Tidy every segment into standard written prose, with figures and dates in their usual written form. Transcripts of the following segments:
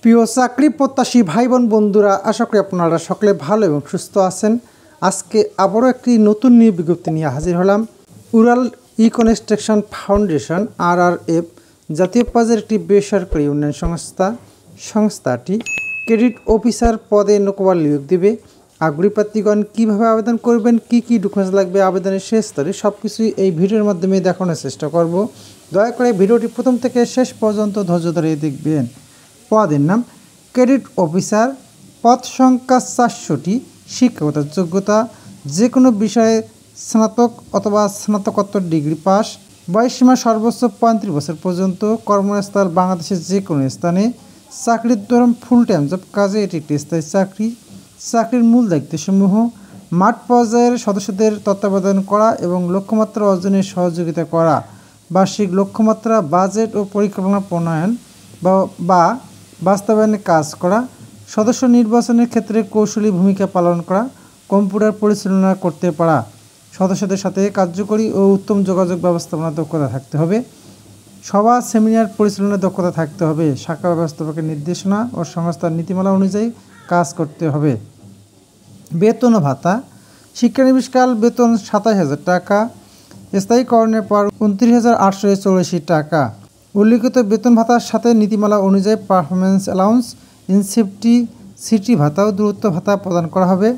প্রিয় চাকরি প্রত্যাশী ভাই বোন বন্ধুরা, আশা করি আপনারা সকলে ভালো এবং সুস্থ আছেন। আজকে আবারও একটি নতুন নিয়োগ বিজ্ঞপ্তি নিয়ে হাজির হলাম। উড়াল ই কনস্ট্রাকশন ফাউন্ডেশন RRF জাতীয় পর্যায়ের একটি বেসরকারি উন্নয়ন সংস্থাটি ক্রেডিট অফিসার পদে লোকবল নিয়োগ দেবে। আগ্রহী প্রার্থীগণ কীভাবে আবেদন করবেন, কি কি ডকুমেন্টস লাগবে, আবেদনের শেষ তারিখ, সব কিছুই এই ভিডিওর মাধ্যমে দেখানোর চেষ্টা করব। দয়া করে ভিডিওটি প্রথম থেকে শেষ পর্যন্ত ধৈর্য ধরে দেখবেন। পদের নাম ক্রেডিট অফিসার, পদ সংখ্যা 400টি, শিক্ষাগত যোগ্যতা যে কোনো বিষয়ে স্নাতক অথবা স্নাতকোত্তর ডিগ্রি পাস, বয়সসীমা সর্বোচ্চ 35 বছর পর্যন্ত, কর্মস্থল বাংলাদেশের যে কোনো স্থানে, চাকরির ধরন ফুল টাইম জব, কাজে এটি একটি স্থায়ী চাকরি। চাকরির মূল দায়িত্বসমূহ মাঠ পর্যায়ের সদস্যদের তত্ত্বাবধান করা এবং লক্ষ্যমাত্রা অর্জনে সহযোগিতা করা, বার্ষিক লক্ষ্যমাত্রা, বাজেট ও পরিকল্পনা প্রণয়ন বা বাস্তবায়নে কাজ করা, সদস্য নির্বাচনের ক্ষেত্রে কৌশলী ভূমিকা পালন করা, কম্পিউটার পরিচালনা করতে পারা, সদস্যদের সাথে কার্যকরী ও উত্তম যোগাযোগ ব্যবস্থাপনার দক্ষতা থাকতে হবে, সভা সেমিনার পরিচালনার দক্ষতা থাকতে হবে, শাখা ব্যবস্থাপকের নির্দেশনা ও সংস্থার নীতিমালা অনুযায়ী কাজ করতে হবে। বেতন ও ভাতা, শিক্ষানবিশকাল বেতন 27,000 টাকা, স্থায়ীকরণের পর 29,884 টাকা। উল্লিখিত বেতন ভাতার সাথে নীতিমালা অনুযায়ী পারফরমেন্স অ্যালাউন্স, ইনসেপ্টি, সিটি ভাতা ও দূরত্ব ভাতা প্রদান করা হবে।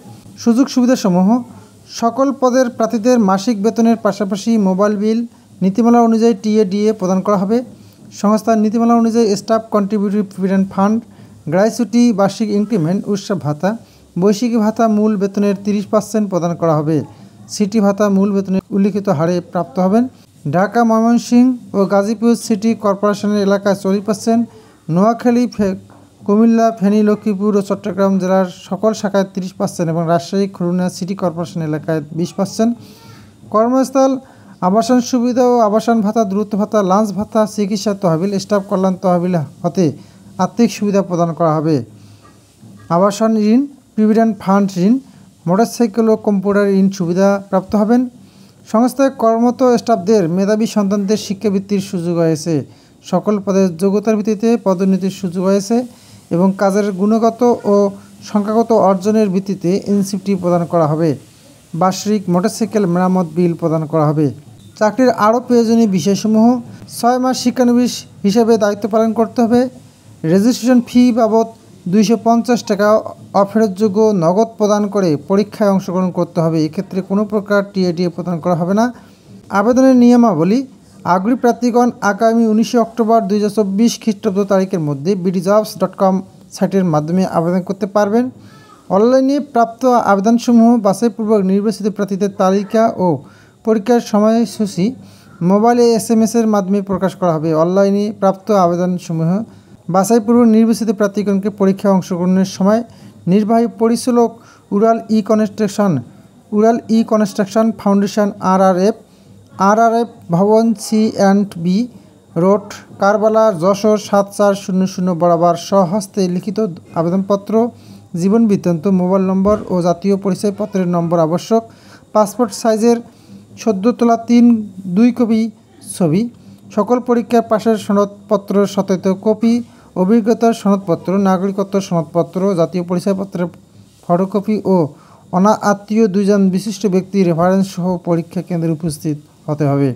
সুযোগ সুবিধাসমূহ সকল পদের প্রার্থীদের মাসিক বেতনের পাশাপাশি মোবাইল বিল নীতিমালা অনুযায়ী TADA প্রদান করা হবে। সংস্থার নীতিমালা অনুযায়ী staff contributory provident fund, gratuity, বার্ষিক ইনক্রিমেন্ট, উৎসব ভাতা, বৈশাখী ভাতা মূল বেতনের 30% প্রদান করা হবে। সিটি ভাতা মূল বেতনের উল্লিখিত হারে প্রাপ্ত হবেন। ঢাকা, ময়মনসিংহ ও গাজীপুর সিটি কর্পোরেশনের এলাকায় 40%, নোয়াখালী, কুমিল্লা, ফেনী, লক্ষ্মীপুর ও চট্টগ্রাম জেলার সকল শাখায় 30% এবং রাজশাহী, খুলনা সিটি কর্পোরেশন এলাকায় 20%। কর্মস্থল আবাসন সুবিধা ও আবাসন ভাতা, দূরত্ব ভাতা, লাঞ্চ ভাতা, চিকিৎসা তহবিল, স্টাফ কল্যাণ তহবিল হতে আর্থিক সুবিধা প্রদান করা হবে। আবাসন ঋণ, প্রভিডেন্ট ফান্ড ঋণ, মোটরসাইকেল ও কম্পিউটার ঋণ সুবিধা প্রাপ্ত হবেন। সংস্থায় কর্মরত স্টাফদের মেধাবী সন্তানদের শিক্ষাবৃত্তির সুযোগ হয়েছে। সকল পদের যোগ্যতার ভিত্তিতে পদোন্নতির সুযোগ হয়েছে এবং কাজের গুণগত ও সংখ্যাগত অর্জনের ভিত্তিতে ইনসেপ্টি প্রদান করা হবে। বার্ষিক মোটরসাইকেল মেরামত বিল প্রদান করা হবে। চাকরির আরও প্রয়োজনীয় বিষয়সমূহ 6 মাস শিক্ষানবিশ হিসেবে দায়িত্ব পালন করতে হবে। রেজিস্ট্রেশন ফি বাবদ 250 টাকা অফেরতযোগ্য নগদ প্রদান করে পরীক্ষায় অংশগ্রহণ করতে হবে। এক্ষেত্রে কোনো প্রকার TADA প্রদান করা হবে না। আবেদনের নিয়মাবলী, আগ্রহী প্রার্থীগণ আগামী 19 অক্টোবর 2024 খ্রিস্টাব্দ তারিখের মধ্যে bdjobs.com সাইটের মাধ্যমে আবেদন করতে পারবেন। অনলাইনে প্রাপ্ত আবেদনসমূহ বাছাইপূর্বক নির্বাচিত প্রার্থীদের তালিকা ও পরীক্ষার সময়সূচি মোবাইলে SMS-এর মাধ্যমে প্রকাশ করা হবে। অনলাইনে প্রাপ্ত আবেদনসমূহ বাছাইপূর্বক নির্বাচিত প্রার্থীগণকে পরীক্ষায় অংশগ্রহণের সময় নির্বাহী পরিচালক উড়াল ই কনস্ট্রাকশন ফাউন্ডেশন RRF ভবন C&B রোড, কারবালা, যশোর 7400 বরাবর স্বহস্তে লিখিত আবেদনপত্র, জীবন বৃত্তান্ত, মোবাইল নম্বর ও জাতীয় পরিচয়পত্রের নম্বর আবশ্যক। পাসপোর্ট সাইজের সদ্য তোলা 2 কপি ছবি, সকল পরীক্ষার পাশের সনদপত্র সত্যায়িত কপি, অভিজ্ঞতার সনদপত্র, নাগরিকত্ব সনদপত্র, জাতীয় পরিচয়পত্রের ফটোকপি ও অনা আত্মীয় 2 জন বিশিষ্ট ব্যক্তি রেফারেন্স সহ পরীক্ষা কেন্দ্রে উপস্থিত হতে হবে।